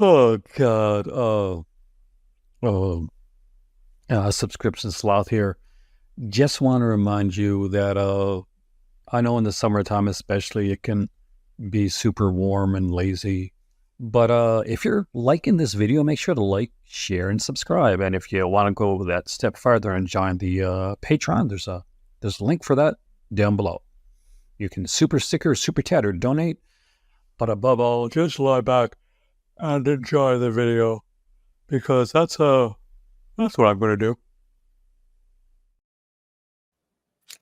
Oh God. Oh, subscription sloth here. Just want to remind you that I know in the summertime especially it can be super warm and lazy. But if you're liking this video, make sure to like, share, and subscribe. And if you want to go that step further and join the Patreon, there's a link for that down below. You can super sticker, super chat, or donate. But above all, just lie back and enjoy the video because that's what I'm going to do.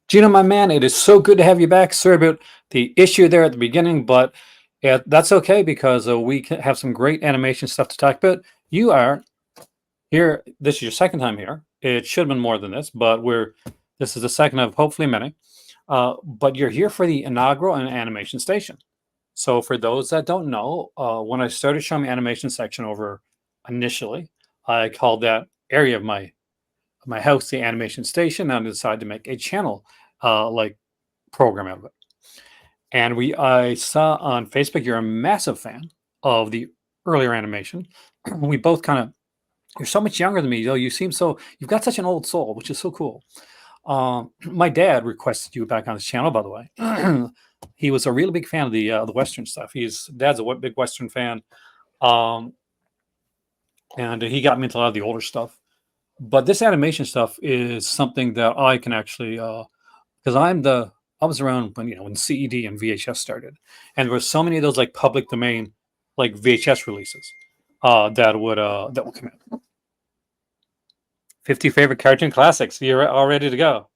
Gino, my man, it is so good to have you back. Sorry about the issue there at the beginning, but that's okay because we have some great animation stuff to talk about. You are here. This is your second time here. It should have been more than this, but this is the second of hopefully many. But you're here for the inaugural animation station. So for those that don't know, when I started showing my animation section over initially, I called that area of my house the animation station, and I decided to make a channel like program out of it. And I saw on Facebook you're a massive fan of the earlier animation. We both kind of you're so much younger than me, though. You've got such an old soul, which is so cool. My dad requested you back on his channel, by the way. He was a really big fan of the Western stuff. Dad's a big Western fan, um, and he got me into a lot of the older stuff. But this animation stuff is something that I can actually, because I was around when CED and VHS started, and there were so many of those like public domain, like VHS releases, that would come in. 50 favorite cartoon classics. You're all ready to go.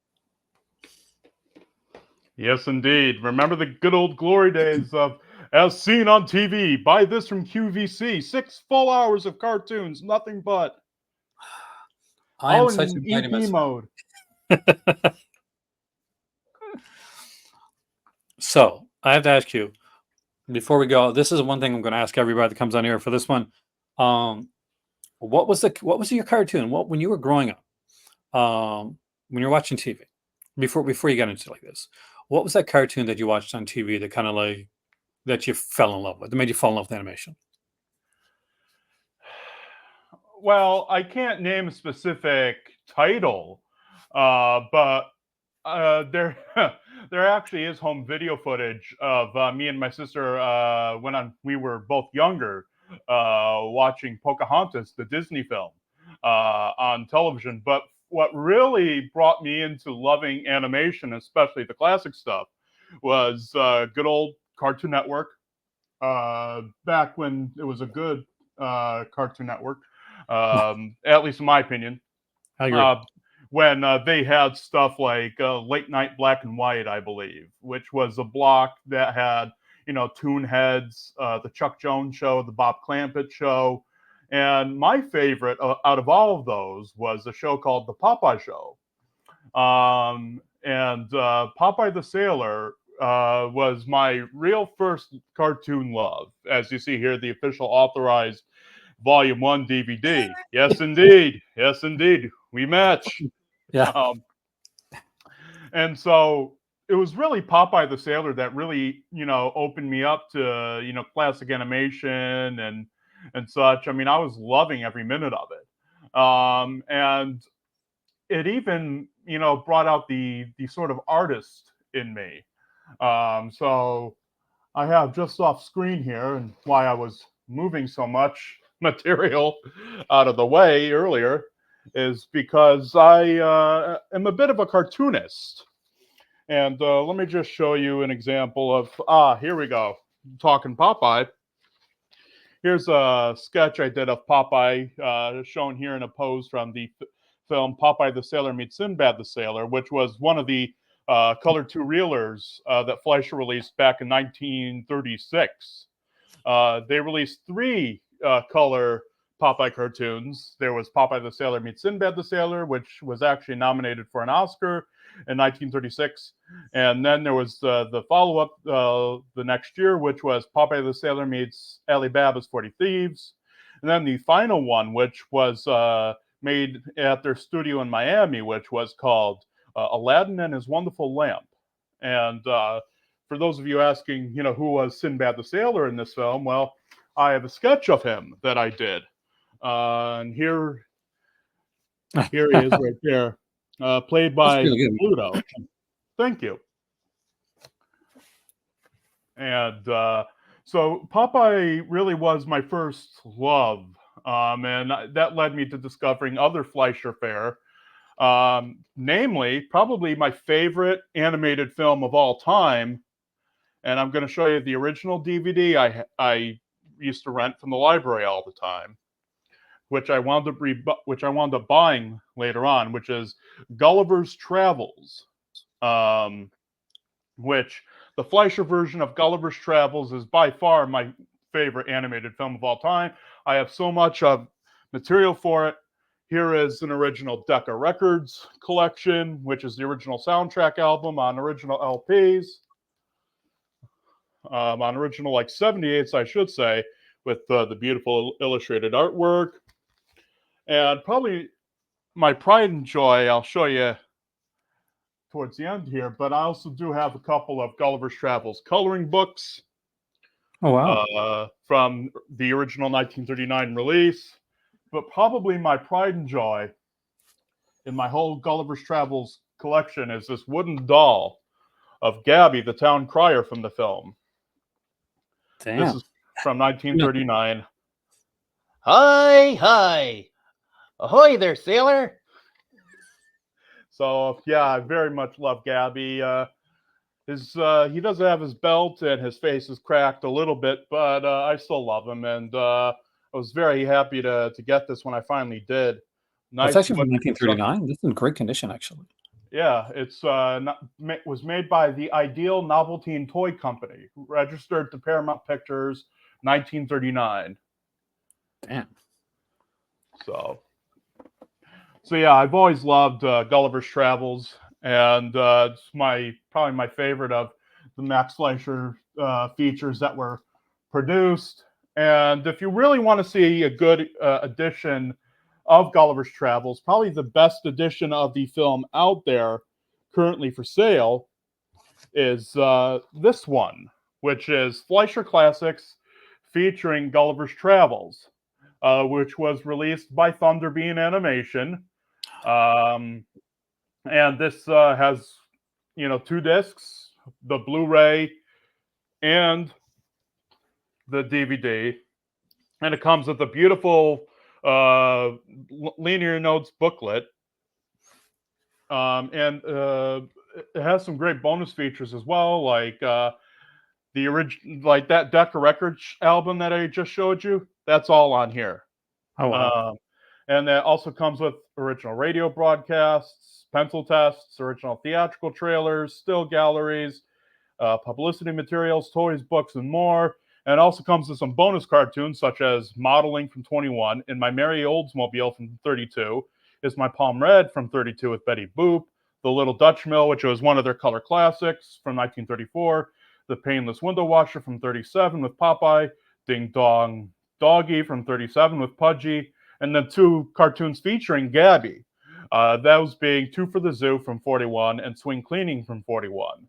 Yes, indeed. Remember the good old glory days of As Seen on TV. Buy this from QVC. 6 full hours of cartoons, nothing but. I am All such a in mighty EP mode. So I have to ask you before we go. This is one thing I'm going to ask everybody that comes on here for this one. Um, what was your cartoon? What when you were growing up? When you're watching TV before you got into like this, what was that cartoon that you watched on TV that kind of like that you fell in love with, that made you fall in love with animation? Well, I can't name a specific title, but there there actually is home video footage of me and my sister when we were both younger watching Pocahontas, the Disney film, on television. But what really brought me into loving animation, especially the classic stuff, was good old Cartoon Network. Back when it was a good Cartoon Network, at least in my opinion. I agree. Uh, when they had stuff like Late Night Black and White, I believe, which was a block that had, Toon Heads, the Chuck Jones Show, the Bob Clampett Show. And my favorite out of all of those was a show called The Popeye Show. And Popeye the Sailor was my real first cartoon love. As you see here, the official authorized Volume 1 DVD. Yes, indeed. Yes, indeed. We match. Yeah. Um, and so it was really Popeye the Sailor that really, opened me up to, classic animation and such. I mean, I was loving every minute of it. And it even, brought out the sort of artist in me. So I have just off screen here, and why I was moving so much material out of the way earlier is because I am a bit of a cartoonist. And let me just show you an example of, here we go, talking Popeye. Here's a sketch I did of Popeye, shown here in a pose from the film Popeye the Sailor Meets Sinbad the Sailor, which was one of the color two-reelers that Fleischer released back in 1936. They released 3 color Popeye cartoons. There was Popeye the Sailor Meets Sinbad the Sailor, which was actually nominated for an Oscar in 1936. And then there was the follow up the next year, which was Popeye the Sailor Meets Alibaba's 40 Thieves. And then the final one, which was made at their studio in Miami, which was called Aladdin and His Wonderful Lamp. And for those of you asking, who was Sinbad the Sailor in this film, well, I have a sketch of him that I did. And here he is right there, played That's by really good. Pluto. Thank you. And so Popeye really was my first love. And that led me to discovering other Fleischer fare. Namely, probably my favorite animated film of all time. And I'm going to show you the original DVD I used to rent from the library all the time, which I wound up buying later on, which is Gulliver's Travels. Which the Fleischer version of Gulliver's Travels is by far my favorite animated film of all time. I have so much of material for it. Here is an original Decca Records collection, which is the original soundtrack album on original LPs, on original like 78s, I should say, with the beautiful illustrated artwork. And probably my pride and joy, I'll show you towards the end here, but I also do have a couple of Gulliver's Travels coloring books. Oh, wow. From the original 1939 release. But probably my pride and joy in my whole Gulliver's Travels collection is this wooden doll of Gabby, the town crier from the film. Damn. This is from 1939. Hi, hi. Ahoy there, sailor. So, yeah, I very much love Gabby. He doesn't have his belt and his face is cracked a little bit, but I still love him. And I was very happy to get this when I finally did. That's Nice actually from 1939. That's in great condition, actually. Yeah, it's was made by the Ideal Novelty and Toy Company, registered to Paramount Pictures, 1939. Damn. So yeah, I've always loved Gulliver's Travels, and it's probably my favorite of the Max Fleischer features that were produced. And if you really want to see a good edition of Gulliver's Travels, probably the best edition of the film out there currently for sale is this one, which is Fleischer Classics featuring Gulliver's Travels, which was released by Thunderbeam Animation. And this has, 2 discs, the Blu-ray and the DVD. And it comes with a beautiful linear notes booklet. And it has some great bonus features as well, like the original, like that Decca Records album that I just showed you. That's all on here. Oh, wow. And that also comes with original radio broadcasts, pencil tests, original theatrical trailers, still galleries, publicity materials, toys, books, and more. And it also comes with some bonus cartoons, such as Modeling from 21, In My Merry Oldsmobile from 32, Is My Palm Red from 32 with Betty Boop, The Little Dutch Mill, which was one of their color classics from 1934, The Painless Window Washer from 37 with Popeye, Ding Dong Doggy from 37 with Pudgy, and then 2 cartoons featuring Gabby. Those being Two for the Zoo from 41 and Swing Cleaning from 41.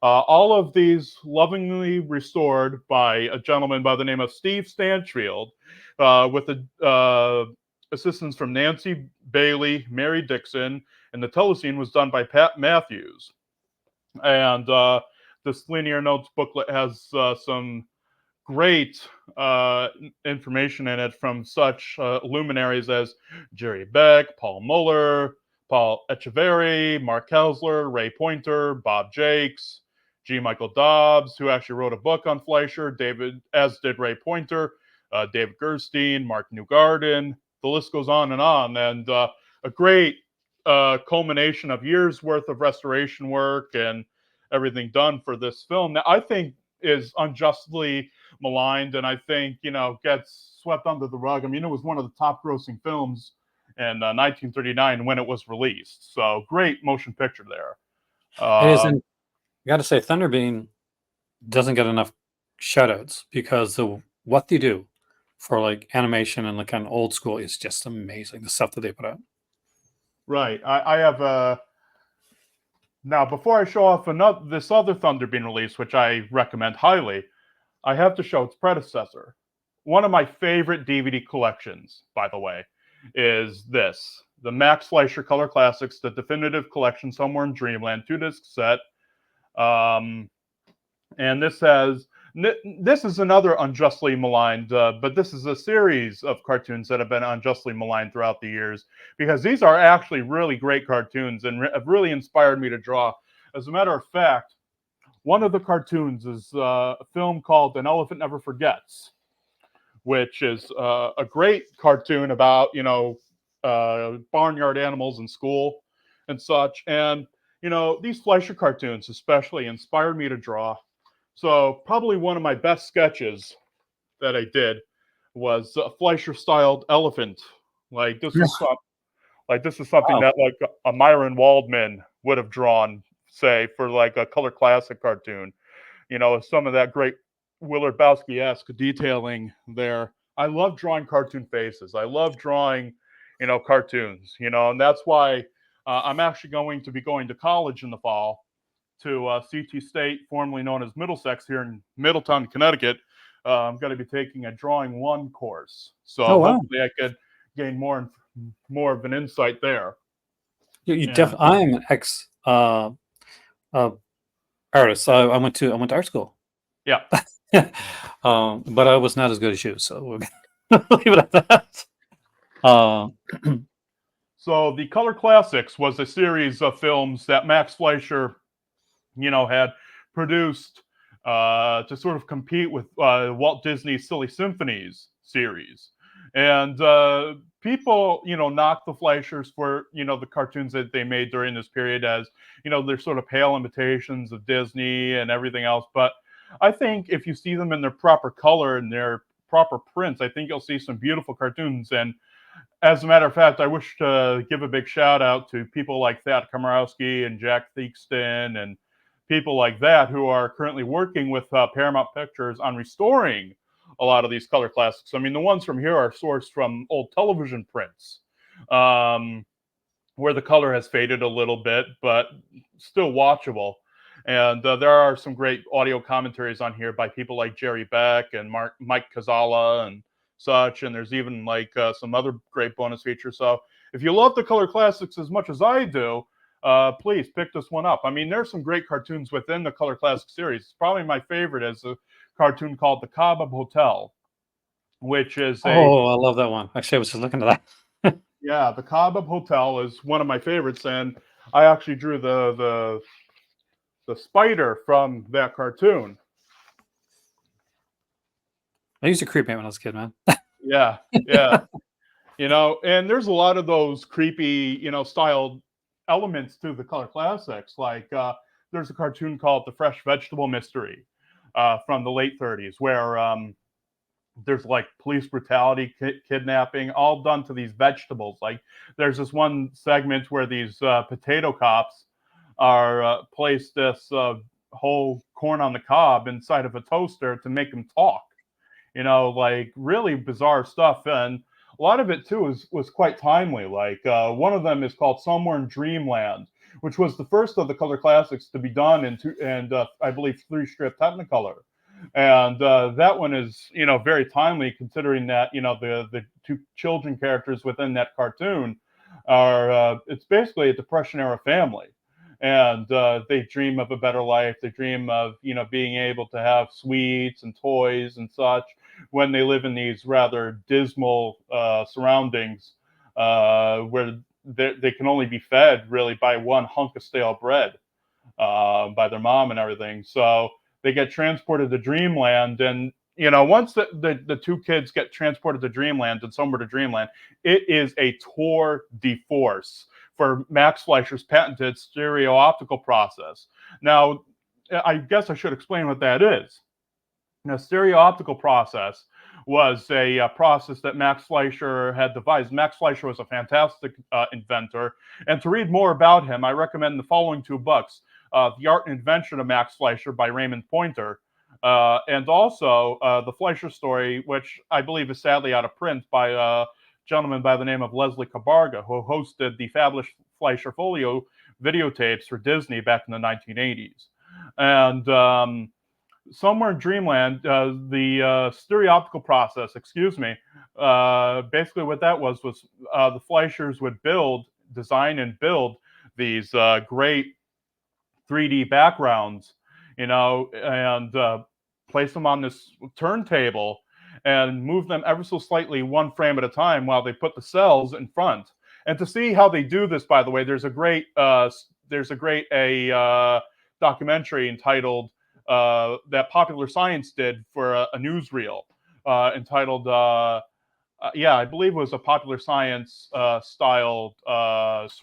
All of these lovingly restored by a gentleman by the name of Steve Stanchfield, with the assistance from Nancy Bailey, Mary Dixon, and the telescene was done by Pat Matthews. And this linear notes booklet has some great information in it from such luminaries as Jerry Beck, Paul Muller, Paul Echeverry, Mark Helsler, Ray Pointer, Bob Jakes, G. Michael Dobbs, who actually wrote a book on Fleischer, as did Ray Pointer, David Gerstein, Mark Newgarden. The list goes on. And a great culmination of years worth of restoration work and everything done for this film that I think is unjustly maligned, and I think, gets swept under the rug. I mean, it was one of the top grossing films in 1939 when it was released. So great motion picture there. It is. And I got to say, Thunderbeam doesn't get enough shoutouts because what they do for like animation and like kind of old school is just amazing. The stuff that they put out. Right. I have now, before I show off this other Thunderbeam release, which I recommend highly, I have to show its predecessor. one of my favorite DVD collections, by the way, is this. The Max Fleischer Color Classics, the definitive collection, Somewhere in Dreamland, 2-disc set. And this is another unjustly maligned, but this is a series of cartoons that have been unjustly maligned throughout the years, because these are actually really great cartoons and have really inspired me to draw. As a matter of fact, one of the cartoons is a film called An Elephant Never Forgets, which is a great cartoon about, barnyard animals in school and such. And, these Fleischer cartoons especially inspired me to draw. So probably one of my best sketches that I did was a Fleischer-styled elephant. Like this is something Wow. that like a Myron Waldman would have drawn, say, for like a color classic cartoon. Some of that great Willard Bowski-esque detailing there. I love drawing cartoon faces. I love drawing, cartoons. And that's why I'm actually going to be going to college in the fall to CT State, formerly known as Middlesex, here in Middletown, Connecticut. I'm going to be taking a Drawing 1 course, so Oh, wow. hopefully I could gain more of an insight there. You And I'm an ex artist. I went to art school. yeah, But I was not as good as you, so we're gonna leave it at that. Uh, so the Color Classics was a series of films that Max Fleischer, had produced to sort of compete with Walt Disney's Silly Symphonies series. And people, knock the Fleischers for, the cartoons that they made during this period as, they're sort of pale imitations of Disney and everything else. But I think if you see them in their proper color and their proper prints, I think you'll see some beautiful cartoons. And as a matter of fact, I wish to give a big shout out to people like Thad Komorowski and Jack Theakston and people like that who are currently working with Paramount Pictures on restoring a lot of these color classics. I mean, the ones from here are sourced from old television prints, where the color has faded a little bit, but still watchable. And there are some great audio commentaries on here by people like Jerry Beck and Mike Kazala and such. And there's even like some other great bonus features. So if you love the color classics as much as I do, please pick this one up. I mean, there's some great cartoons within the color classic series. Probably my favorite is a cartoon called The Cobweb Hotel, which is a oh, I love that one. Actually, I was just looking at that. yeah, The Cobweb Hotel is one of my favorites, and I actually drew the spider from that cartoon. I used to creep me when I was a kid, man. Yeah, yeah. And there's a lot of those creepy, styled elements to the color classics. Like there's a cartoon called The Fresh Vegetable Mystery from the late 30s, where there's like police brutality, kidnapping, all done to these vegetables. Like there's this one segment where these potato cops are placed this whole corn on the cob inside of a toaster to make them talk. Like really bizarre stuff. And a lot of it too was quite timely. Like one of them is called Somewhere in Dreamland, which was the first of the color classics to be done in I believe 3-strip Technicolor. And that one is very timely, considering that the two children characters within that cartoon are it's basically a Depression era family. And they dream of a better life. They dream of being able to have sweets and toys and such when they live in these rather dismal surroundings where they can only be fed really by one hunk of stale bread by their mom and everything. So they get transported to Dreamland, and once the two kids get transported to Dreamland and Somewhere to Dreamland, it is a tour de force for Max Fleischer's patented stereo-optical process. Now, I guess I should explain what that is. Now, stereo-optical process was a process that Max Fleischer had devised. Max Fleischer was a fantastic inventor, and to read more about him, I recommend the following 2 books: The Art and Invention of Max Fleischer by Raymond Pointer, and also The Fleischer Story, which I believe is sadly out of print, by a gentleman by the name of Leslie Cabarga, who hosted the fabulous Fleischer Folio videotapes for Disney back in the 1980s. And somewhere in Dreamland, the stereoptical process, excuse me, basically what that was the Fleischers would design and build these great 3D backgrounds, and place them on this turntable and move them ever so slightly one frame at a time while they put the cells in front. And to see how they do this, by the way, there's a great documentary entitled that Popular Science did for a newsreel entitled yeah, I believe it was a Popular Science style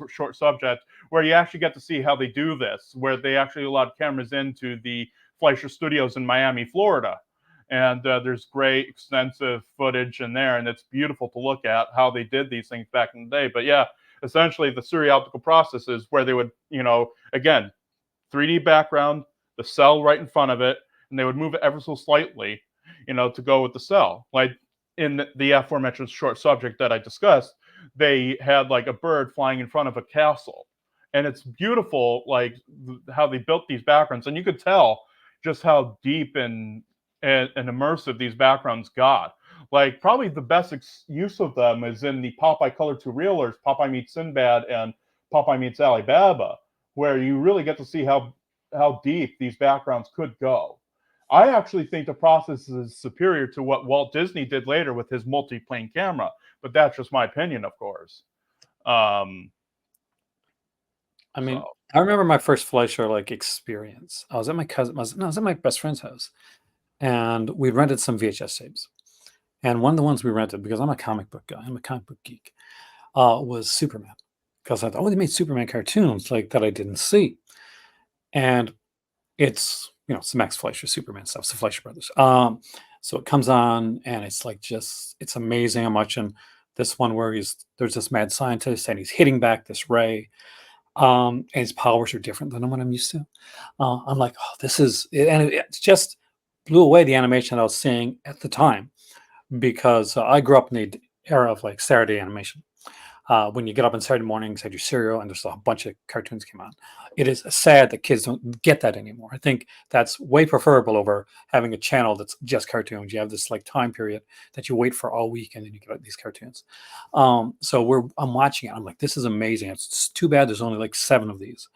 short subject where you actually get to see how they do this, where they actually allowed cameras into the Fleischer Studios in Miami, Florida. And there's great extensive footage in there, and it's beautiful to look at how they did these things back in the day. But yeah, essentially the stereoptical process is where they would, again, 3D background, the cell right in front of it, and they would move it ever so slightly, to go with the cell. Like in the aforementioned short subject that I discussed, they had like a bird flying in front of a castle. And it's beautiful, like how they built these backgrounds. And you could tell just how deep and immersive these backgrounds got. Like probably the best use of them is in the Popeye Color 2 Reelers, Popeye Meets Sinbad and Popeye Meets Alibaba, where you really get to see how deep these backgrounds could go. I actually think the process is superior to what Walt Disney did later with his multi-plane camera, but that's just my opinion, of course. I mean, So. I remember my first Fleischer like experience. I was at my cousin. I was at my best friend's house, and we rented some VHS tapes. And one of the ones we rented, because I'm a comic book guy, I'm a comic book geek, was Superman. Because I thought, oh, they made Superman cartoons like that I didn't see, and it's it's the Max Fleischer Superman stuff. It's the Fleischer brothers. So it comes on, and it's like it's amazing how much. And this one where there's this mad scientist, and he's hitting back this ray. And his powers are different than what I'm used to. I'm like, oh, this is, and it just blew away the animation that I was seeing at the time because I grew up in the era of like Saturday animation. When you get up on Saturday mornings, had your cereal, and there's a bunch of cartoons came on. It is sad that kids don't get that anymore. I think that's way preferable over having a channel that's just cartoons. You have this like time period that you wait for all week, and then you get these cartoons. So I'm watching it. I'm like, this is amazing. It's too bad there's only like 7 of these.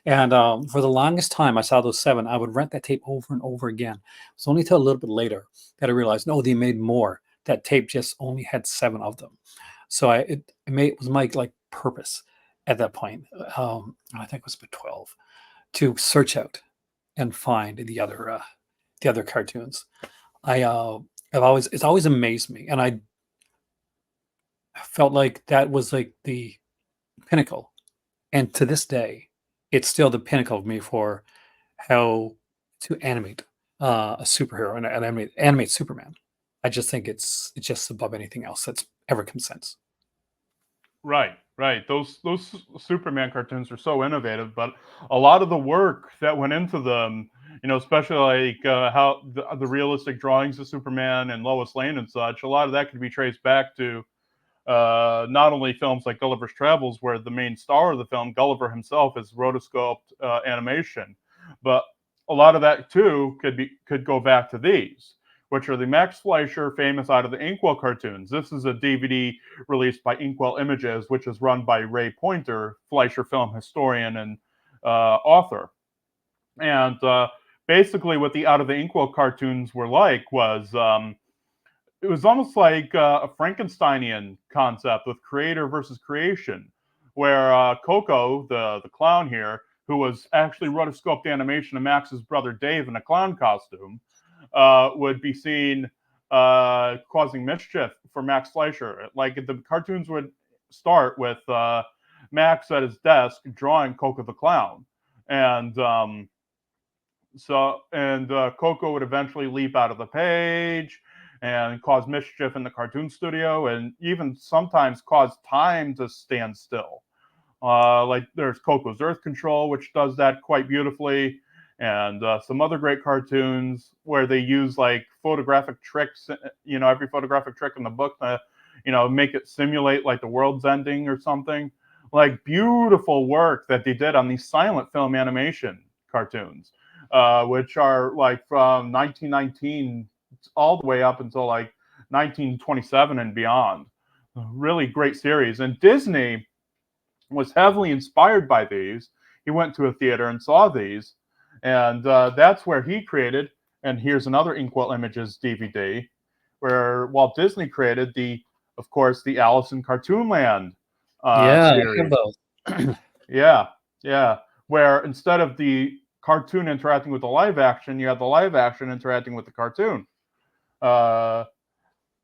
And for the longest time, I saw those 7. I would rent that tape over and over again. It's only until a little bit later that I realized, no, they made more. That tape just only had 7 of them. So it was my like purpose at that point. I think it was about 12 to search out and find the other cartoons. It's always amazed me, and I felt like that was like the pinnacle. And to this day, it's still the pinnacle of me for how to animate a superhero and animate Superman. I just think it's just above anything else that's ever come since. Right. Those Superman cartoons are so innovative, but a lot of the work that went into them, especially like how the realistic drawings of Superman and Lois Lane and such, a lot of that could be traced back to not only films like Gulliver's Travels, where the main star of the film, Gulliver himself, is rotoscoped animation, but a lot of that too could go back to these, which are the Max Fleischer famous Out of the Inkwell cartoons. This is a DVD released by Inkwell Images, which is run by Ray Pointer, Fleischer film historian and author. And basically what the Out of the Inkwell cartoons were like was it was almost like a Frankensteinian concept with creator versus creation, where Coco, the clown here, who was actually rotoscoped animation of Max's brother Dave in a clown costume, would be seen causing mischief for Max Fleischer. Like the cartoons would start with Max at his desk drawing Coco the clown, and Coco would eventually leap out of the page and cause mischief in the cartoon studio, and even sometimes cause time to stand still. Like there's Coco's Earth Control, which does that quite beautifully, and some other great cartoons where they use like photographic tricks, every photographic trick in the book to, make it simulate like the world's ending or something. Like beautiful work that they did on these silent film animation cartoons. which are like from 1919 all the way up until like 1927 and beyond. Really great series. And Disney was heavily inspired by these. He went to a theater and saw these, and that's where he created. And here's another Inkwell Images DVD, where Walt Disney created of course, the Alice in Cartoonland Yeah, I have series. those. Yeah, yeah. Where instead of the cartoon interacting with the live action, you have the live action interacting with the cartoon. Uh,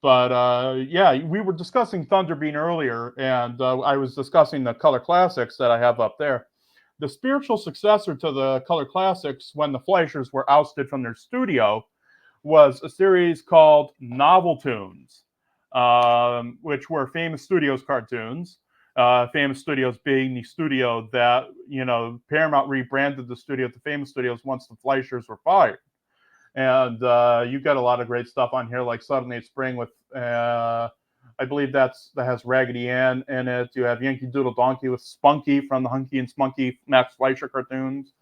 yeah, we were discussing Thunderbean earlier, and I was discussing the Color Classics that I have up there. The spiritual successor to the Color Classics, when the Fleischers were ousted from their studio, was a series called Novel Tunes, which were Famous Studios cartoons. Famous Studios being the studio that, Paramount rebranded the studio to Famous Studios once the Fleischers were fired. And you got a lot of great stuff on here, like Suddenly It's Spring with, I believe that has Raggedy Ann in it. You have Yankee Doodle Donkey with Spunky from the Hunky and Spunky Max Fleischer cartoons.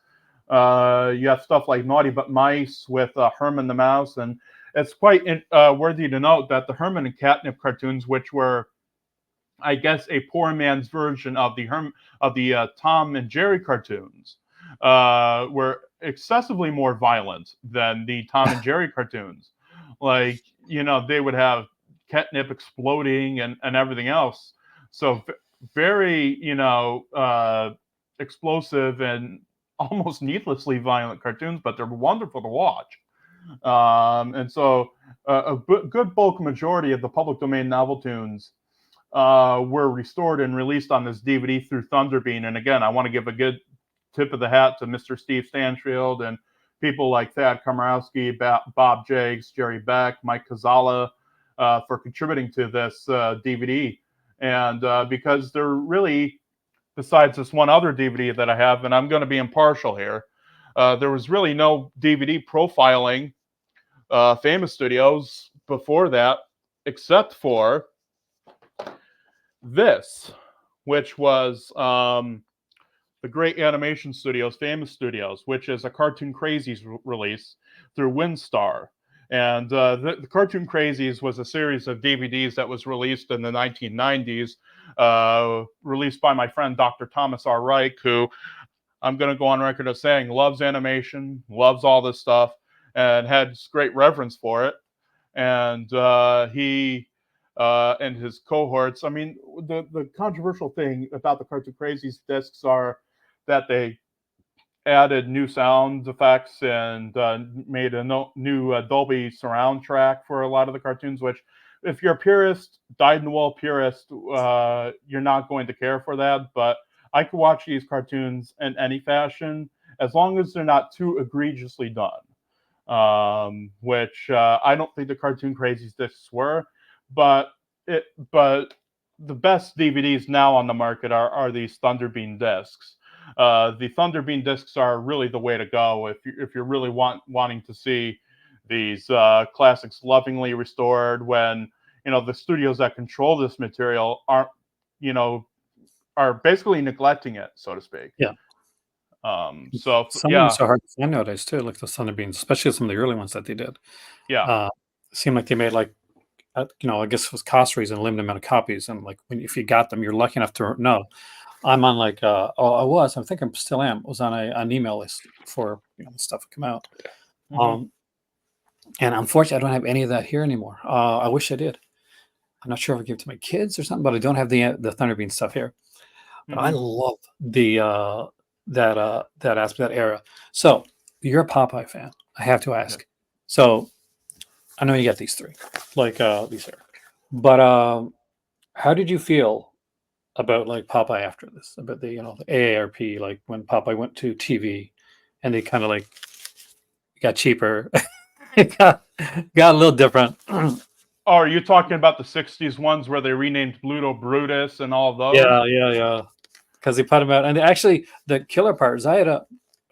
You have stuff like Naughty But Mice with Herman the Mouse, and it's quite worthy to note that the Herman and Catnip cartoons, which were, I guess, a poor man's version of the Tom and Jerry cartoons, were excessively more violent than the Tom and Jerry cartoons. Like, they would have catnip exploding and everything else. So very, explosive and almost needlessly violent cartoons, but they're wonderful to watch. And so good bulk majority of the public domain novel tunes were restored and released on this DVD through Thunderbean. And again, I want to give a good tip of the hat to Mr. Steve Stanfield and people like Thad Komorowski, Bob Jakes, Jerry Beck, Mike Kazala for contributing to this DVD. And because they're really, besides this one other DVD that I have, and I'm going to be impartial here, there was really no DVD profiling Famous Studios before that, except for this, which was the Great Animation Studios, Famous Studios, which is a Cartoon Crazies release through WinStar. And the Cartoon Crazies was a series of DVDs that was released in the 1990s, released by my friend Dr. Thomas R. Reich, who I'm going to go on record as saying loves animation, loves all this stuff, and had great reverence for it. And he and his cohorts, I mean, the controversial thing about the Cartoon Crazies discs are that they added new sound effects and made a new Dolby surround track for a lot of the cartoons, which if you're a purist, dyed-in-the-wool purist, you're not going to care for that. But I could watch these cartoons in any fashion as long as they're not too egregiously done, which I don't think the Cartoon Crazies discs were. But the best DVDs now on the market are these Thunderbean discs. The Thunderbean discs are really the way to go if you're really wanting to see these classics lovingly restored. When the studios that control this material are basically neglecting it, so to speak. Yeah. So some of them are so hard to find nowadays too, like the Thunderbeans, especially some of the early ones that they did. Yeah. Seemed like they made like I guess it was cost reason, a limited amount of copies, and like if you got them, you're lucky enough to know. I'm on like I think I still am. Was on an email list for stuff to come out. Mm-hmm. And unfortunately, I don't have any of that here anymore. I wish I did. I'm not sure if I give it to my kids or something, but I don't have the Thunderbean stuff here. But I love the that aspect, that era. So you're a Popeye fan. I have to ask. Yeah. So I know you got these three, like these here. But how did you feel about like Popeye after this? About the the AARP, like when Popeye went to TV, and they kind of like got cheaper, it got a little different. Oh, are you talking about the '60s ones where they renamed Bluto Brutus and all of those? Yeah. Because they put them out, and actually the killer part is I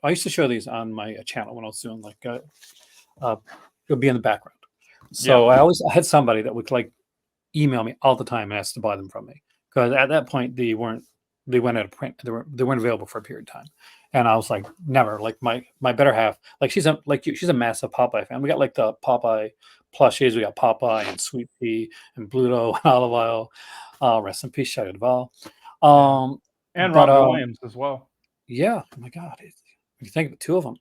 used to show these on my channel when I was doing like it would be in the background. So I had somebody that would like email me all the time and ask to buy them from me, because at that point they weren't they went out of print. They weren't available for a period of time. And I was like, never. Like my better half, like she's a massive Popeye fan. We got like the Popeye plushies. We got Popeye and Sweet Pea and Bluto and Olive Oil. Rest in peace, Shia Duvall. And But Robin Williams as well. yeah, oh my God, you think of it, two of them.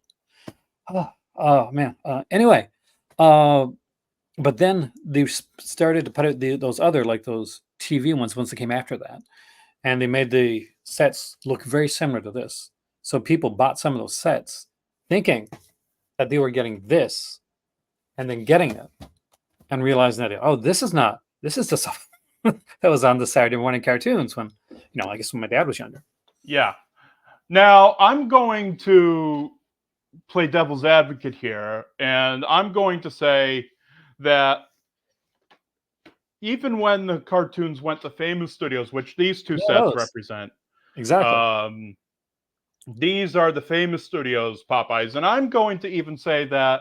Oh man. Anyway, but then they started to put out those other like those TV ones once they came after that, and they made the sets look very similar to this. So people bought some of those sets, thinking that they were getting this, and then getting it, and realizing that this is not. This is the stuff that was on the Saturday morning cartoons when I guess when my dad was younger. Yeah. Now I'm going to play devil's advocate here, and I'm going to say that even when the cartoons went to Famous Studios, which these two sets represent, exactly, these are the Famous Studios Popeyes, and I'm going to even say that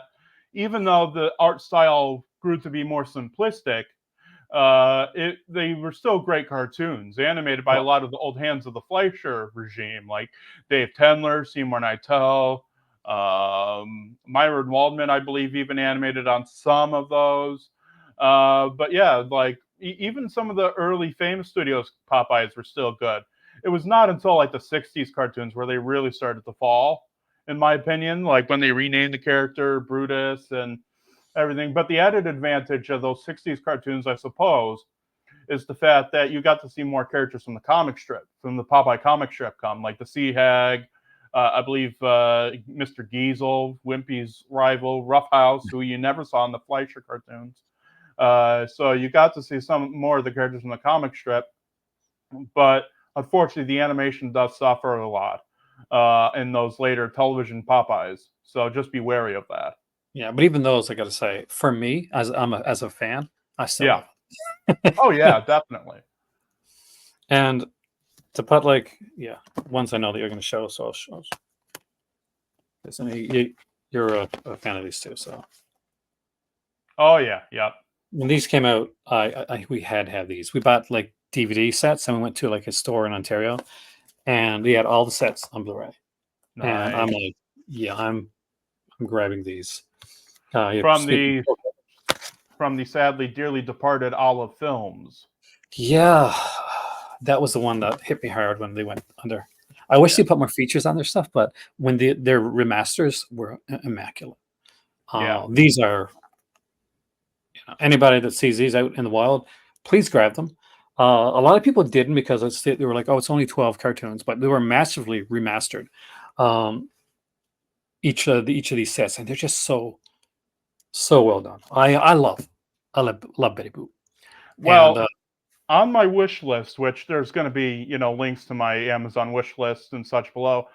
even though the art style grew to be more simplistic, they were still great cartoons, animated by a lot of the old hands of the Fleischer regime, like Dave Tendler, Seymour Nightel, Myron Waldman, I believe, even animated on some of those. But yeah, like even some of the early Famous Studios Popeyes were still good. It was not until like the 60s cartoons where they really started to fall, in my opinion, like when they renamed the character Brutus and everything. But the added advantage of those 60s cartoons, I suppose, is the fact that you got to see more characters from the comic strip, from the Popeye comic strip come, like the Sea Hag, I believe Mr. Giesel, Wimpy's rival, Roughhouse, who you never saw in the Fleischer cartoons. So you got to see some more of the characters from the comic strip, but unfortunately the animation does suffer a lot in those later television Popeyes. So just be wary of that. Yeah, but even those, I got to say, for me, as a fan, I still love it. Oh yeah, definitely. And to put ones I know that you're going to show, so I'll show. You're a fan of these two, so. Oh yeah, yeah. When these came out, we had to have these. We bought like DVD sets, and we went to like a store in Ontario, and we had all the sets on Blu-ray. Nice. And I'm like, yeah, I'm grabbing these. From the sadly dearly departed Olive Films. Yeah, that was the one that hit me hard when they went under. I wish they put more features on their stuff, but when their remasters were immaculate. These are, anybody that sees these out in the wild, please grab them. A lot of people didn't because they were like, oh, it's only 12 cartoons, but they were massively remastered. Each of these sets, and they're just so well done. I love Betty Boop. Well, and, on my wish list, which there's going to be links to my Amazon wish list and such below,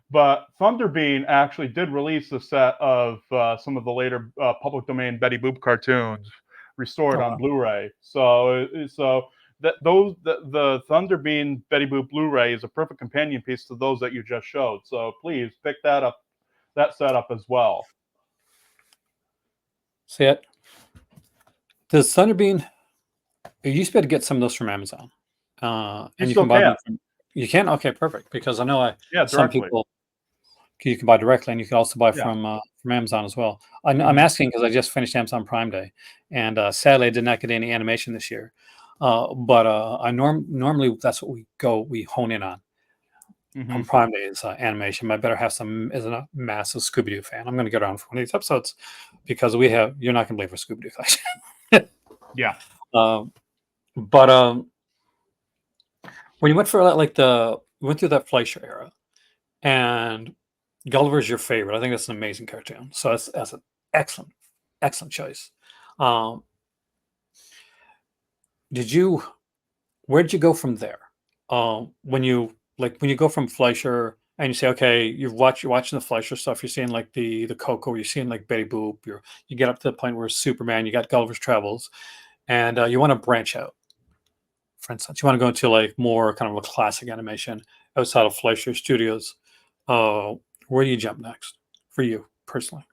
but Thunderbean actually did release a set of some of the later public domain Betty Boop cartoons restored on Blu-ray. So the Thunderbean Betty Boop Blu-ray is a perfect companion piece to those that you just showed. So please pick that set up as well. See it? The Thunderbean, you used to be able to get some of those from Amazon. And you can buy them from, you can? Okay, perfect. Because I know some people you can buy directly, and you can also buy from Amazon as well. I'm asking because I just finished Amazon Prime Day, and sadly I did not get any animation this year. But I normally that's what we hone in on. On Prime Day is animation. My better half is a massive Scooby-Doo fan. I'm going to get around for one of these episodes because you're not going to believe for Scooby-Doo collection. Yeah. But when you went for we went through that Fleischer era, and Gulliver's your favorite. I think that's an amazing cartoon. So that's an excellent choice. Where did you go from there? When you go from Fleischer and you say, okay, you're watching the Fleischer stuff, you're seeing like the Coco, you're seeing like Betty Boop, you get up to the point where Superman, you got Gulliver's Travels, and you want to branch out. For instance, you want to go into like more kind of a classic animation outside of Fleischer Studios. Where do you jump next for you personally?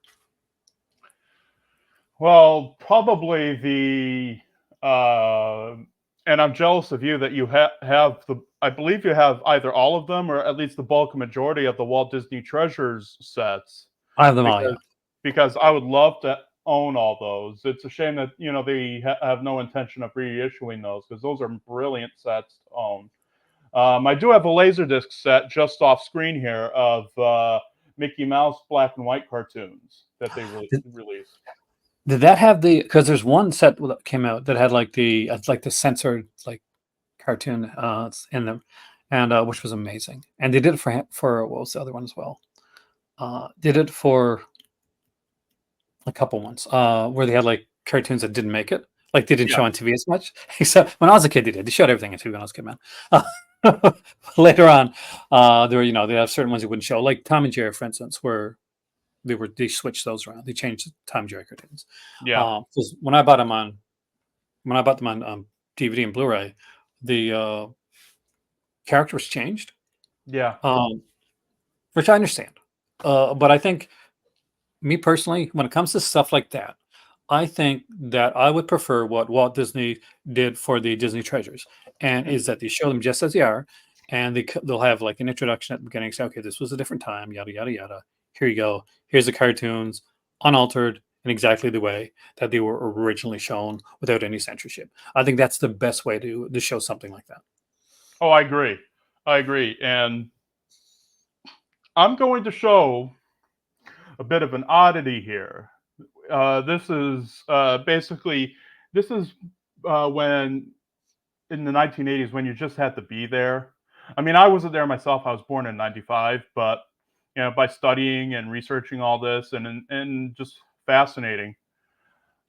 Well, probably the And I'm jealous of you that you have the. I believe you have either all of them or at least the bulk majority of the Walt Disney Treasures sets. I have them all. Yeah. Because I would love to own all those. It's a shame that they have no intention of reissuing those because those are brilliant sets to own. I do have a Laserdisc set just off screen here of Mickey Mouse black and white cartoons that they released. Did that have the? Because there's one set that came out that had like the censored like cartoon in them, and which was amazing. And they did it for what was the other one as well? Did it for a couple ones where they had like cartoons that didn't make it, like they didn't show on TV as much. Except when I was a kid, they did. They showed everything on TV when I was a kid, man. Later on, there were they have certain ones they wouldn't show, like Tom and Jerry, for instance, where they switched those around. They changed Tom and Jerry cartoons. Yeah. Because when I bought them on DVD and Blu-ray, the characters changed. Yeah. Which I understand, but I think, me personally, when it comes to stuff like that, I think that I would prefer what Walt Disney did for the Disney Treasures, and is that they show them just as they are, and they'll have like an introduction at the beginning, say, okay, this was a different time, yada yada yada. Here you go. Here's the cartoons, unaltered in exactly the way that they were originally shown, without any censorship. I think that's the best way to show something like that. Oh, I agree. And I'm going to show a bit of an oddity here. This is when in the 1980s, when you just had to be there. I mean, I wasn't there myself. I was born in '95, but by studying and researching all this and just fascinating.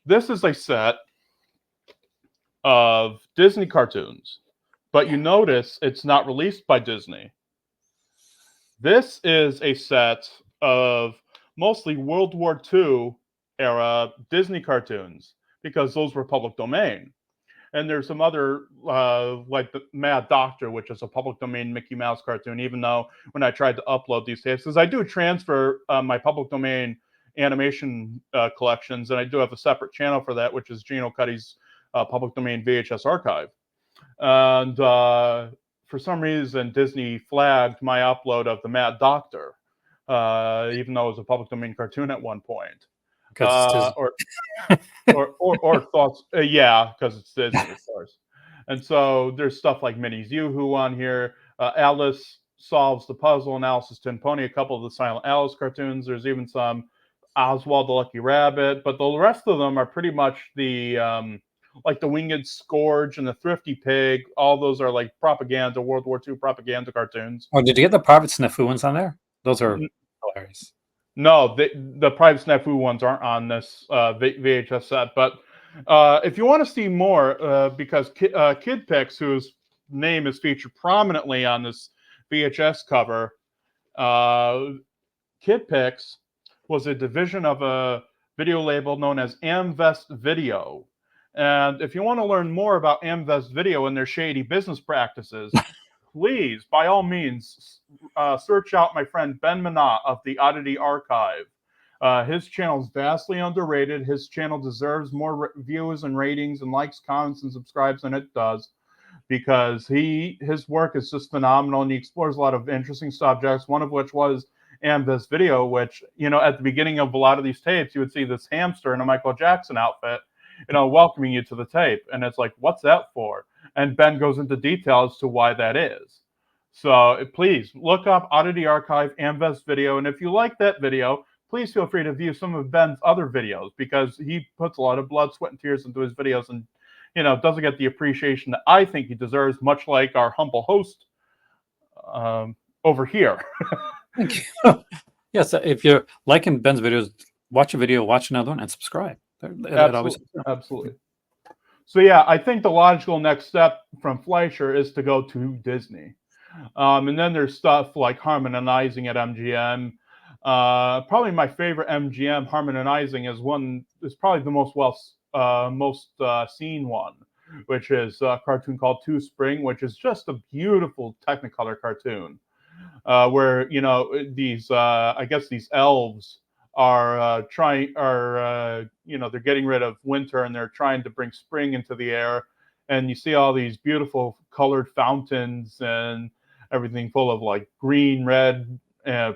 This is a set of Disney cartoons, but you notice it's not released by Disney. This is a set of mostly World War II era Disney cartoons because those were public domain. And there's some other, like the Mad Doctor, which is a public domain Mickey Mouse cartoon, even though when I tried to upload these tapes, because I do transfer my public domain animation collections, and I do have a separate channel for that, which is Gino Cuddy's public domain VHS archive. And for some reason, Disney flagged my upload of the Mad Doctor, even though it was a public domain cartoon at one point. Or thoughts, yeah, because it's Disney, of course. And so there's stuff like Minnie's Yoo-Hoo on here. Alice Solves the Puzzle and Alice's Tin Pony, a couple of the Silent Alice cartoons. There's even some Oswald the Lucky Rabbit, but the rest of them are pretty much the like the Winged Scourge and the Thrifty Pig. All those are like propaganda, World War II propaganda cartoons. Oh, did you get the Private Snafu ones on there? Those are hilarious. No, the Private Snafu ones aren't on this VHS set. But if you want to see more, because Kid Pix, whose name is featured prominently on this VHS cover, Kid Pix was a division of a video label known as Amvest Video. And if you want to learn more about Amvest Video and their shady business practices, please, by all means, search out my friend Ben Manat of the Oddity Archive. His channel is vastly underrated. His channel deserves more views and ratings and likes, comments, and subscribes than it does, because his work is just phenomenal, and he explores a lot of interesting subjects, one of which was Amvest Video, which, at the beginning of a lot of these tapes, you would see this hamster in a Michael Jackson outfit, welcoming you to the tape. And it's like, what's that for? And Ben goes into detail as to why that is. So please look up Oddity Archive, Amvest Video. And if you like that video, please feel free to view some of Ben's other videos, because he puts a lot of blood, sweat, and tears into his videos, and, doesn't get the appreciation that I think he deserves, much like our humble host over here. Thank you. Yes, if you're liking Ben's videos, watch a video, watch another one, and subscribe. Absolutely. So yeah, I think the logical next step from Fleischer is to go to Disney. And then there's stuff like Harmonizing at MGM. Probably my favorite MGM Harmonizing is probably the most seen one, which is a cartoon called Two Spring, which is just a beautiful Technicolor cartoon, where these I guess these elves are they're getting rid of winter, and they're trying to bring spring into the air. and you see all these beautiful colored fountains and everything full of like green, red,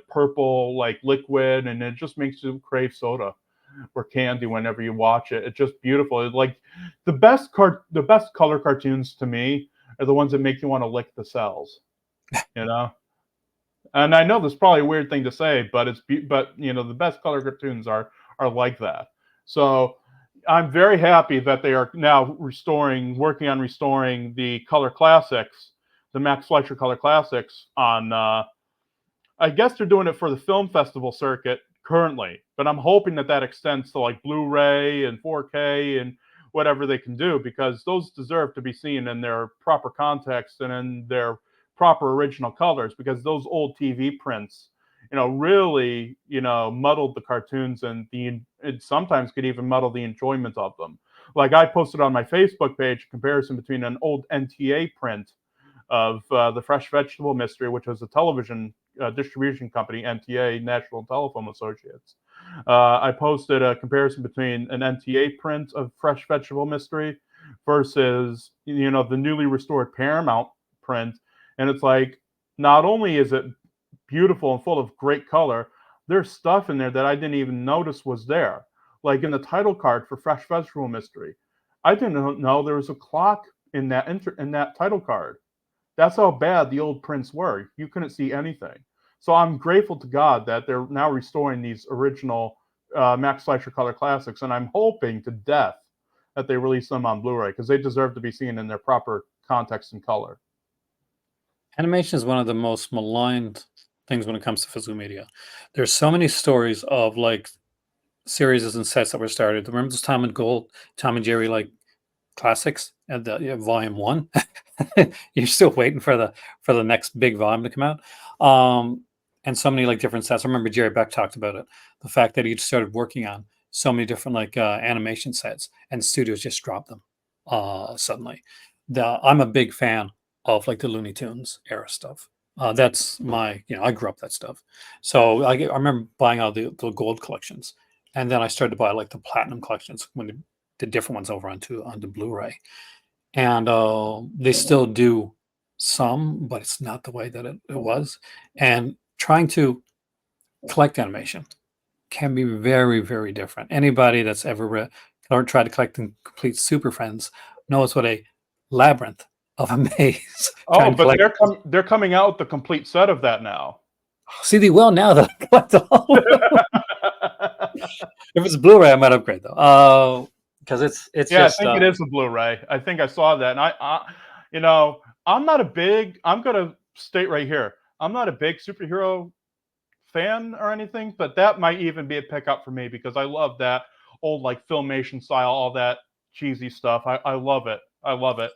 purple, like liquid, and it just makes you crave soda or candy whenever you watch it. It's just beautiful. It's like the best color cartoons to me are the ones that make you want to lick the cells. You know, and I know this is probably a weird thing to say, but but the best color cartoons are like that. So I'm very happy that they are now working on restoring the color classics, the Max Fleischer color classics on. I guess they're doing it for the film festival circuit currently, but I'm hoping that that extends to like Blu-ray and 4K and whatever they can do, because those deserve to be seen in their proper context and in their proper original colors, because those old TV prints, really, muddled the cartoons, and it sometimes could even muddle the enjoyment of them. Like I posted on my Facebook page a comparison between an old NTA print of the Fresh Vegetable Mystery, which was a television distribution company, NTA, National Telephone Associates. I posted a comparison between an NTA print of Fresh Vegetable Mystery versus, the newly restored Paramount print. And it's like, not only is it beautiful and full of great color, there's stuff in there that I didn't even notice was there. Like in the title card for Fresh Vegetable Mystery, I didn't know there was a clock in that title card. That's how bad the old prints were. You couldn't see anything. So I'm grateful to God that they're now restoring these original Max Fleischer color classics, and I'm hoping to death that they release them on Blu-ray, because they deserve to be seen in their proper context and color. Animation is one of the most maligned things when it comes to physical media. There's so many stories of like series and sets that were started. Remember those Tom and Jerry like classics and the volume 1? You're still waiting for the next big volume to come out. And so many like different sets. I remember Jerry Beck talked about it. The fact that he started working on so many different like animation sets, and studios just dropped them suddenly. I'm a big fan of like the Looney Tunes era stuff. That's my, I grew up that stuff. So I remember buying all the gold collections, and then I started to buy like the platinum collections when the different ones over onto Blu-ray. And they still do some, but it's not the way that it was. And trying to collect animation can be very, very different. Anybody that's ever read or tried to collect and complete Super Friends knows what a labyrinth of a maze. Oh, but they're coming out with the complete set of that now. See, they will now that I collect all. If it's Blu-ray, I might upgrade though. Because it's yeah, just, I think it is a Blu-ray. I think I saw that, and I'm not a big. I'm gonna state right here, I'm not a big superhero fan or anything, but that might even be a pickup for me, because I love that old like Filmation style, all that cheesy stuff. I love it. I love it.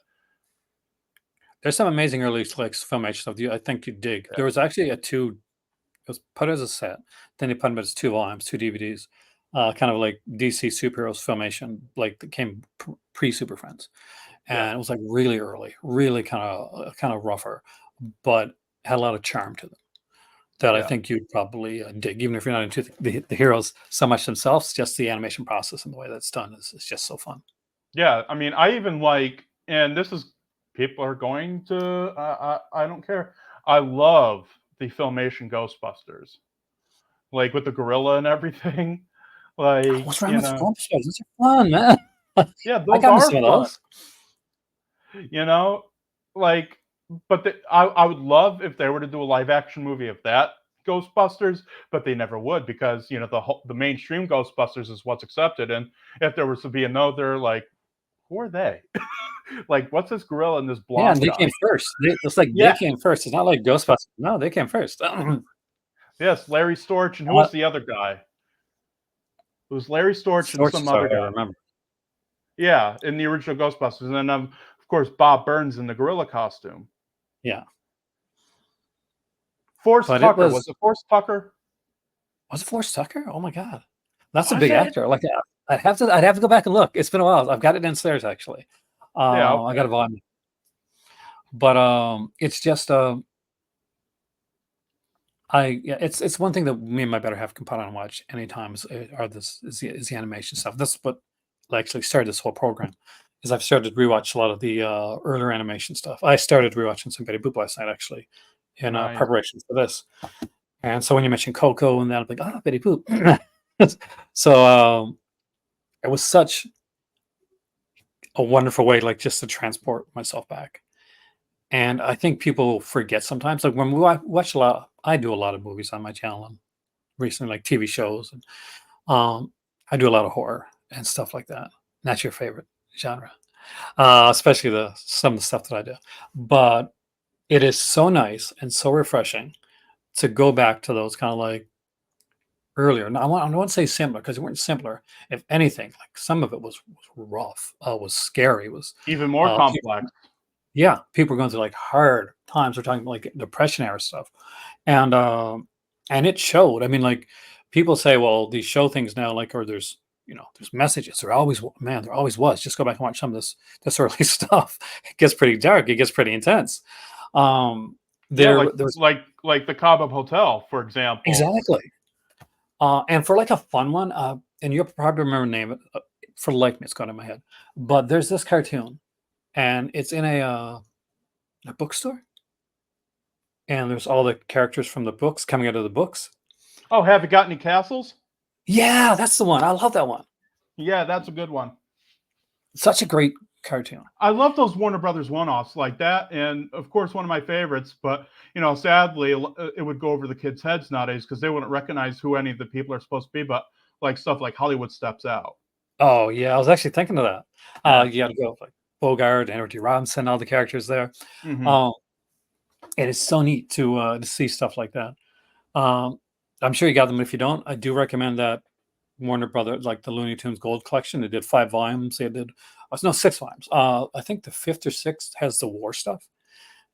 There's some amazing early like Filmation stuff I think you dig. Yeah. There was actually it was put as a set. Then they put them as 2 volumes, 2 DVDs, kind of like DC Superheroes Filmation, like that came pre Super Friends, and Yeah. it was like really early, really kind of rougher, but had a lot of charm to them that I Yeah. think you'd probably dig, even if you're not into the heroes so much themselves. Just the animation process and the way that's done is just so fun. Yeah, I mean, I even like, and this is, people are going to, I don't care. I love the Filmation Ghostbusters, like with the gorilla and everything. Like, What's wrong with Ghostbusters? Those are fun, man. yeah, I those got me are some of fun. those. Like, but I would love if they were to do a live action movie of that Ghostbusters, but they never would, because the mainstream Ghostbusters is what's accepted, and if there was to be another, like, who are they? Like, what's this gorilla and this Yeah, and blonde they guy? came first. It's like they Yeah, came first. It's not like Ghostbusters. No, they came first. yes, Larry Storch, and who was the other guy? It was Larry Storch and Storch some is other hard to guy. remember. Yeah, in the original Ghostbusters, and then of course Bob Burns in the gorilla costume. Yeah, Forrest but Tucker, was it Forrest Tucker? was it Forrest Tucker? Oh my god, that's a Was big it? actor. Like I'd have to go back and look. It's been a while. I've got it downstairs actually. Yeah, I got a volume, but it's just it's one thing that me and my better half can put on and watch anytime is the animation stuff. That's what actually started this whole program. is I've started to rewatch a lot of the earlier animation stuff. I started rewatching some Betty Boop last night, actually, in Nice. preparation for this. And so when you mentioned Coco and that, I'm like, oh, Betty Boop. So it was such a wonderful way, like just to transport myself back. And I think people forget sometimes, like when we watch a lot, I do a lot of movies on my channel and recently, like TV shows, and I do a lot of horror and stuff like that. That's your favorite genre, especially some of the stuff that I do. But it is so nice and so refreshing to go back to those kind of like earlier. Now, I don't want to say simpler because it weren't simpler. If anything, like some of it was rough, was scary, was Even more complex. yeah, people were going through like hard times. We're talking like depression era stuff, and it showed. I mean, like people say, well, these show things now, like, or there's messages. There always, man, there always was. Just go back and watch some of this early stuff. It gets pretty dark. It gets pretty intense. Yeah, There's like the Cobham Hotel, for example. exactly. And for like a fun one, and you'll probably remember the name. For the life of me, it's gone in my head. But there's this cartoon, and it's in a bookstore, and there's all the characters from the books coming out of the books. Oh, have you got any castles? Yeah, that's the one. I love that one. Yeah, that's a good one. Such a great cartoon. I love those Warner Brothers one-offs like that, and of course, one of my favorites. But sadly, it would go over the kids' heads nowadays because they wouldn't recognize who any of the people are supposed to be. But like stuff like Hollywood Steps Out. Oh yeah, I was actually thinking of that. Yeah. You got to go with, like Bogart, Edward G. Robinson, all the characters there. Mhm. It is so neat to see stuff like that. I'm sure you got them. If you don't, I do recommend that Warner Brothers, like the Looney Tunes Gold Collection. They did 5 volumes. They did no 6 volumes. I think the 5th or 6th has the war stuff,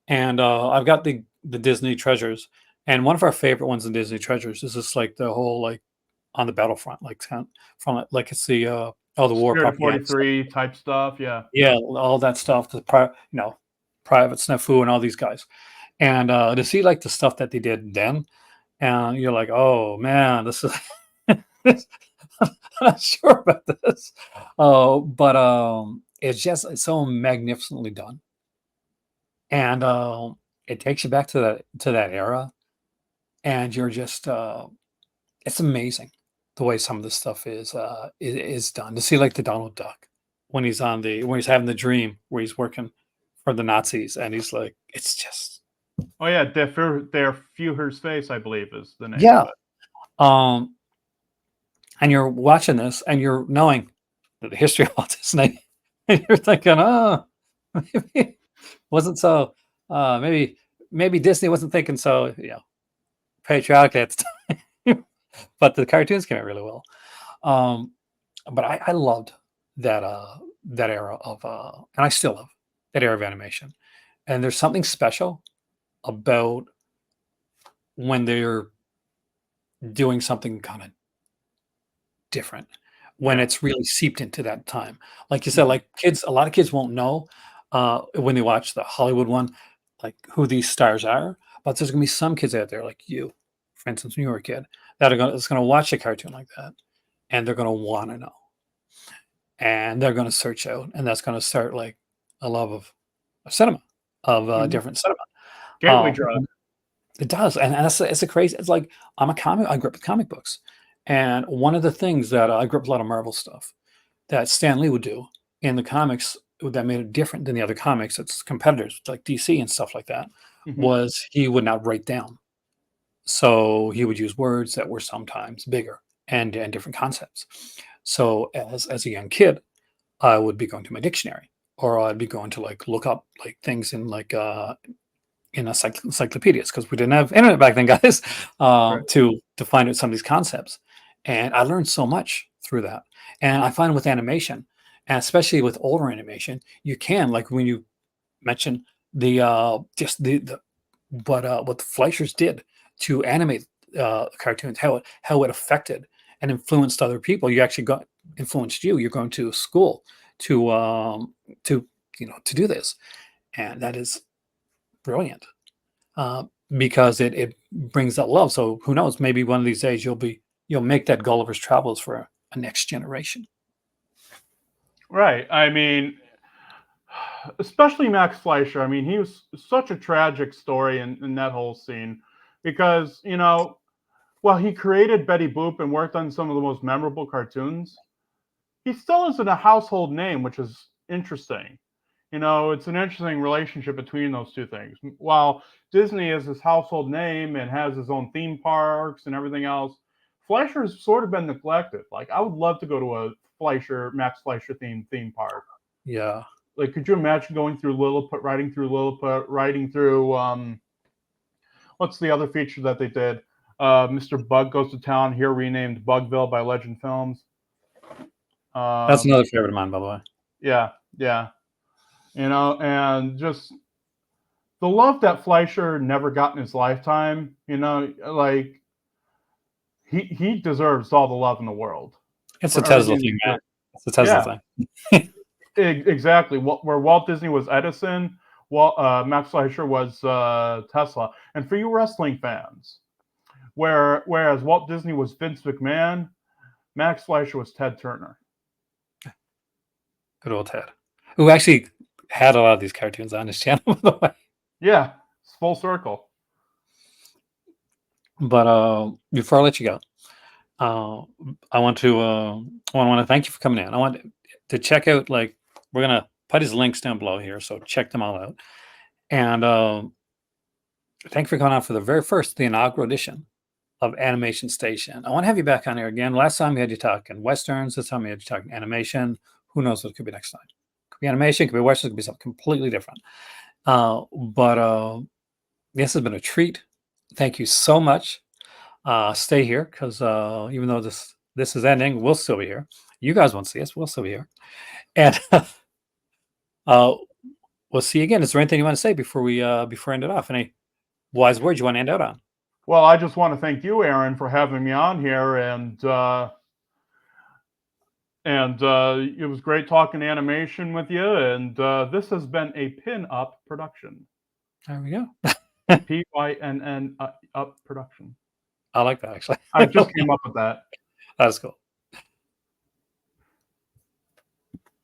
and I've got the Disney Treasures. And one of our favorite ones in Disney Treasures is just like the whole like on the battlefront, like from like it's the all the war Spirit propaganda stuff. 43 type stuff. Yeah. Yeah, all that stuff. Private Snafu and all these guys, and to see like the stuff that they did then, and you're like, oh man, this is. I'm not sure about this, but it's so magnificently done, and it takes you back to that era, and you're just it's amazing the way some of this stuff is done. To see like the Donald Duck when he's having the dream where he's working for the Nazis, and he's like, it's just Oh yeah, Der Führer's Face, I believe, is the name. yeah. Of it. And you're watching this, and you're knowing the history of Walt Disney, and you're thinking, oh, maybe it wasn't so. Maybe Disney wasn't thinking so, patriotically at the time, but the cartoons came out really well. But I loved that era of, and I still love that era of animation. And there's something special about when they're doing something kind of different, when Yeah. it's really seeped into that time. Like you said, like a lot of kids won't know when they watch the Hollywood one, like who these stars are. But there's gonna be some kids out there like you, for instance, when you were a kid, that's gonna watch a cartoon like that, and they're gonna want to know, and they're gonna search out, and that's gonna start like a love of cinema, of Mhm. different cinema. Gateway Um, drug. It does, and it's a crazy. It's like I grew up with comic books, and one of the things that I grew up with a lot of Marvel stuff that Stan Lee would do in the comics that made it different than the other comics, its competitors like DC and stuff like that, Mhm. was he would not write down. So he would use words that were sometimes bigger and different concepts. So as a young kid, I would be going to my dictionary, or I'd be going to like look up like things in like in encyclopedias, because we didn't have internet back then, guys, Right. to find out some of these concepts. And I learned so much through that. And I find with animation, and especially with older animation, you can, like when you mentioned just the what the Fleischers did to animate cartoons, how it affected and influenced other people. You actually got influenced you. You're going to school to to do this, and that is brilliant, because it brings that love. So who knows? Maybe one of these days you'll make that Gulliver's Travels for a next generation. Right. I mean, especially Max Fleischer. I mean, he was such a tragic story in that whole scene because, while he created Betty Boop and worked on some of the most memorable cartoons, he still isn't a household name, which is interesting. It's an interesting relationship between those two things. While Disney is his household name and has his own theme parks and everything else, Fleischer's sort of been neglected. Like, I would love to go to a Max Fleischer theme park. Yeah. Like, could you imagine going through Lilliput, riding through what's the other feature that they did? Mr. Bug Goes to Town, here renamed Bugville by Legend Films. That's another favorite of mine, by the way. Yeah, yeah. And just the love that Fleischer never got in his lifetime, like he deserves all the love in the world. It's a Tesla thing, man. It's a Tesla thing. Exactly. Where Walt Disney was Edison, Max Fleischer was Tesla. And for you wrestling fans, whereas Walt Disney was Vince McMahon, Max Fleischer was Ted Turner. Good old Ted, who actually had a lot of these cartoons on his channel, by the way. Yeah, it's full circle. But before I let you go, I want to thank you for coming in. I want to check out, like, we're gonna put his links down below here, so check them all out. And thank you for coming on for the inaugural edition of Animation Station. I want to have you back on here again. Last time we had you talking westerns. This time we had you talking animation. Who knows what it could be next time? Could be animation, could be western, could be something completely different. But this has been a treat. Thank you so much. Stay here, because even though this is ending, we'll still be here. You guys won't see us. We'll still be here. And we'll see you again. Is there anything you want to say before we end it off? Any wise words you want to end out on? Well, I just want to thank you, Aaron, for having me on here, and it was great talking animation with you. And this has been a Pin-Up production. There we go. PYNN up production. I like that, actually. I just came up with that. That's cool.